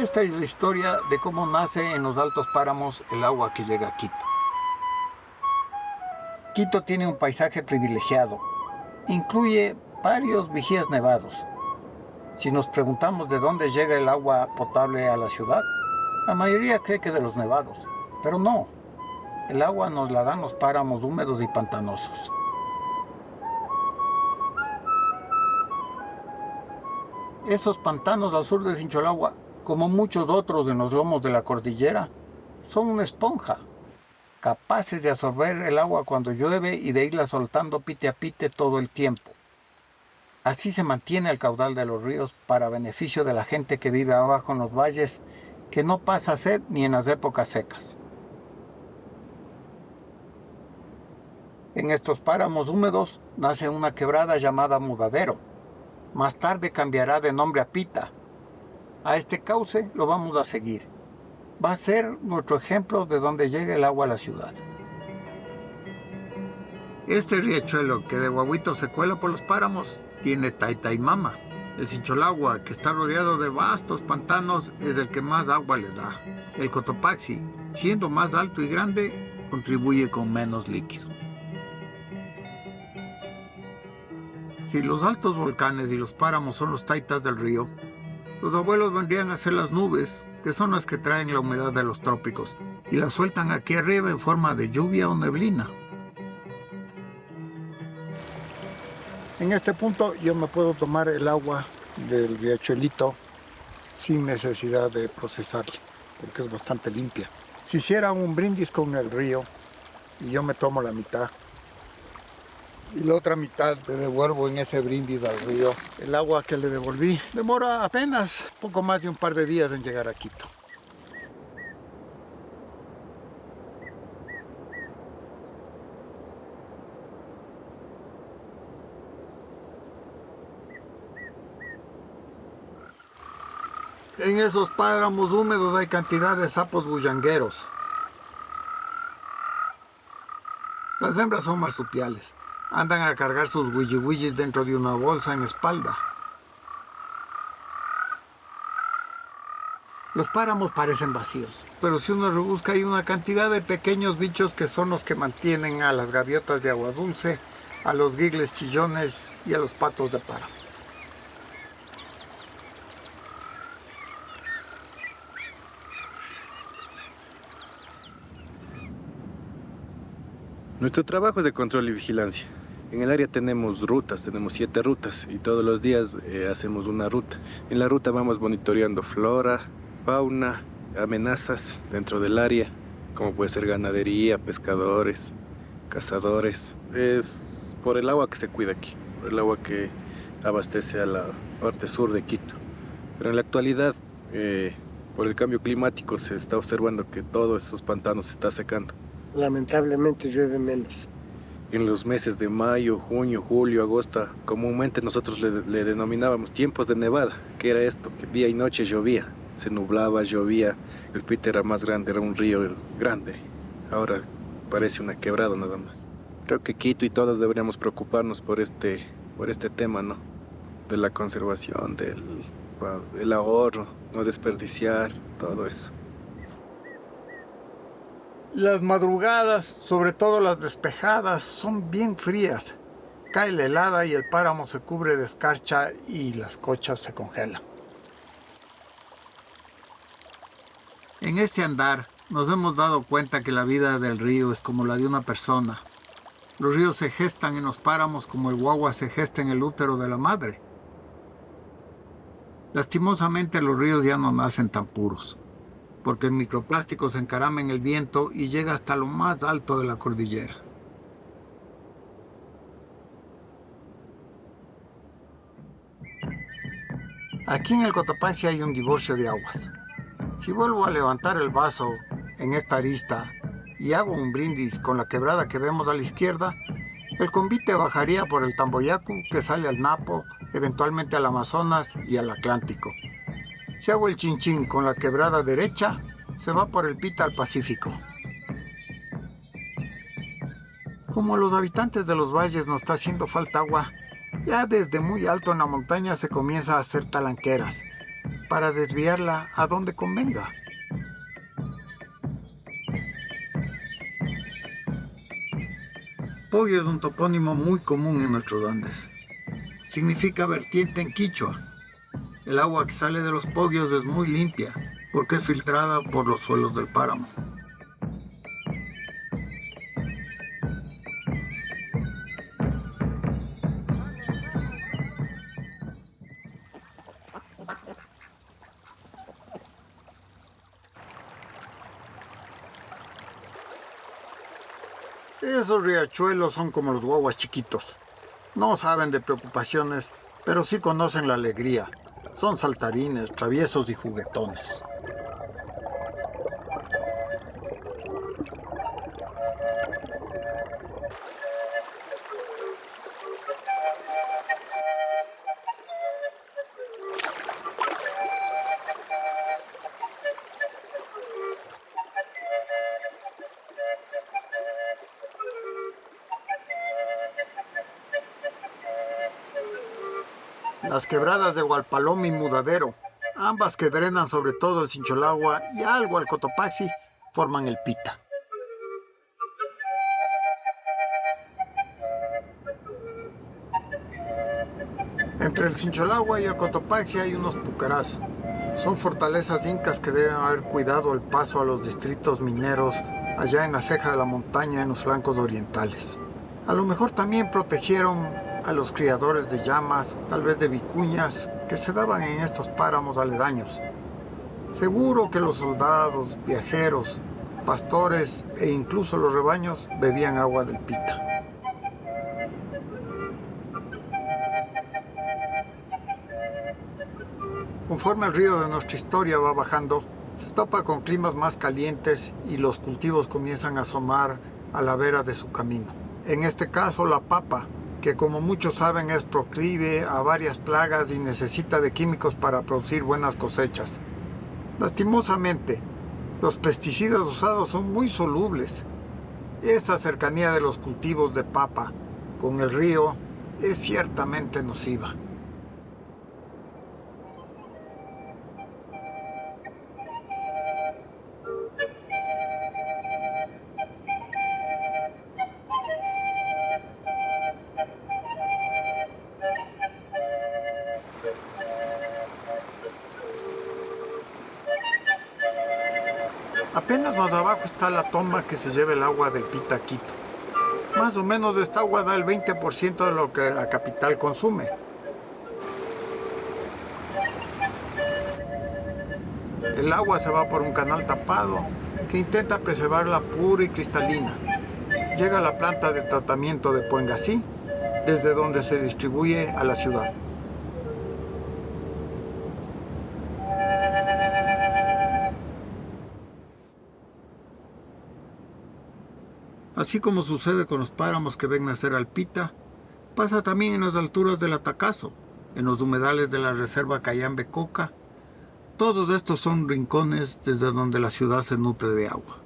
Esta es la historia de cómo nace en los altos páramos el agua que llega a Quito. Quito tiene un paisaje privilegiado. Incluye varios vigías nevados. Si nos preguntamos de dónde llega el agua potable a la ciudad, la mayoría cree que de los nevados, pero no. El agua nos la dan los páramos húmedos y pantanosos. Esos pantanos al sur de Sincholagua, como muchos otros en los lomos de la cordillera, son una esponja, capaces de absorber el agua cuando llueve y de irla soltando pite a pite todo el tiempo. Así se mantiene el caudal de los ríos para beneficio de la gente que vive abajo en los valles, que no pasa sed ni en las épocas secas. En estos páramos húmedos nace una quebrada llamada Mudadero. Más tarde cambiará de nombre a Pita. A este cauce lo vamos a seguir. Va a ser nuestro ejemplo de dónde llega el agua a la ciudad. Este riachuelo que de guaguito se cuela por los páramos tiene Taitaimama. El Sincholagua, que está rodeado de vastos pantanos, es el que más agua le da. El Cotopaxi, siendo más alto y grande, contribuye con menos líquido. Si los altos volcanes y los páramos son los taitas del río, los abuelos vendrían a ser las nubes, que son las que traen la humedad de los trópicos, y la sueltan aquí arriba en forma de lluvia o neblina. En este punto yo me puedo tomar el agua del riachuelito sin necesidad de procesarla, porque es bastante limpia. Si hiciera un brindis con el río y yo me tomo la mitad, y la otra mitad le devuelvo en ese brindis al río, el agua que le devolví demora apenas poco más de un par de días en llegar a Quito. En esos páramos húmedos hay cantidad de sapos bullangueros. Las hembras son marsupiales. Andan a cargar sus huillihuillis dentro de una bolsa en la espalda. Los páramos parecen vacíos, pero si uno rebusca hay una cantidad de pequeños bichos que son los que mantienen a las gaviotas de agua dulce, a los guigles chillones y a los patos de páramo. Nuestro trabajo es de control y vigilancia. En el área tenemos 7 rutas y todos los días hacemos una ruta. En la ruta vamos monitoreando flora, fauna, amenazas dentro del área, como puede ser ganadería, pescadores, cazadores. Es por el agua que se cuida aquí, por el agua que abastece a la parte sur de Quito. Pero en la actualidad, por el cambio climático, se está observando que todos esos pantanos se está secando. Lamentablemente llueve menos. En los meses de mayo, junio, julio, agosto, comúnmente nosotros le denominábamos tiempos de nevada. ¿Qué era esto? Que día y noche llovía, se nublaba, llovía, el Pita era más grande, era un río grande. Ahora parece una quebrada nada más. Creo que Quito y todos deberíamos preocuparnos por este tema, ¿no? De la conservación, del ahorro, no desperdiciar, todo eso. Las madrugadas, sobre todo las despejadas, son bien frías. Cae la helada y el páramo se cubre de escarcha y las cochas se congelan. En este andar nos hemos dado cuenta que la vida del río es como la de una persona. Los ríos se gestan en los páramos como el guagua se gesta en el útero de la madre. Lastimosamente los ríos ya no nacen tan puros, porque el microplástico se encarama en el viento y llega hasta lo más alto de la cordillera. Aquí en el Cotopaxi hay un divorcio de aguas. Si vuelvo a levantar el vaso en esta arista y hago un brindis con la quebrada que vemos a la izquierda, el convite bajaría por el Tamboyacu que sale al Napo, eventualmente al Amazonas y al Atlántico. Si hago el chinchín con la quebrada derecha, se va por el Pita al Pacífico. Como a los habitantes de los valles nos está haciendo falta agua, ya desde muy alto en la montaña se comienza a hacer talanqueras. para desviarla a donde convenga. Poyo es un topónimo muy común en nuestros Andes. Significa vertiente en quichua. El agua que sale de los pogios es muy limpia porque es filtrada por los suelos del páramo. Esos riachuelos son como los guaguas chiquitos. No saben de preocupaciones, pero sí conocen la alegría. Son saltarines, traviesos y juguetones. Las quebradas de Hualpaloma y Mudadero, ambas que drenan sobre todo el Sincholagua y algo al Cotopaxi, forman el Pita. Entre el Sincholagua y el Cotopaxi hay unos pucarás. Son fortalezas incas que deben haber cuidado el paso a los distritos mineros allá en la ceja de la montaña en los flancos orientales. A lo mejor también protegieron a los criadores de llamas, tal vez de vicuñas, que se daban en estos páramos aledaños. Seguro que los soldados, viajeros, pastores e incluso los rebaños bebían agua del Pita. Conforme el río de nuestra historia va bajando, se topa con climas más calientes y los cultivos comienzan a asomar a la vera de su camino. En este caso, la papa, que como muchos saben es proclive a varias plagas y necesita de químicos para producir buenas cosechas. Lastimosamente, los pesticidas usados son muy solubles. Esta cercanía de los cultivos de papa con el río es ciertamente nociva. Apenas más abajo está la toma que se lleva el agua del Pita a Quito. Más o menos esta agua da el 20% de lo que la capital consume. El agua se va por un canal tapado que intenta preservarla pura y cristalina. Llega a la planta de tratamiento de Puengasí, desde donde se distribuye a la ciudad. Así como sucede con los páramos que ven nacer al Pita, pasa también en las alturas del Atacazo, en los humedales de la reserva Cayambe Coca. Todos estos son rincones desde donde la ciudad se nutre de agua.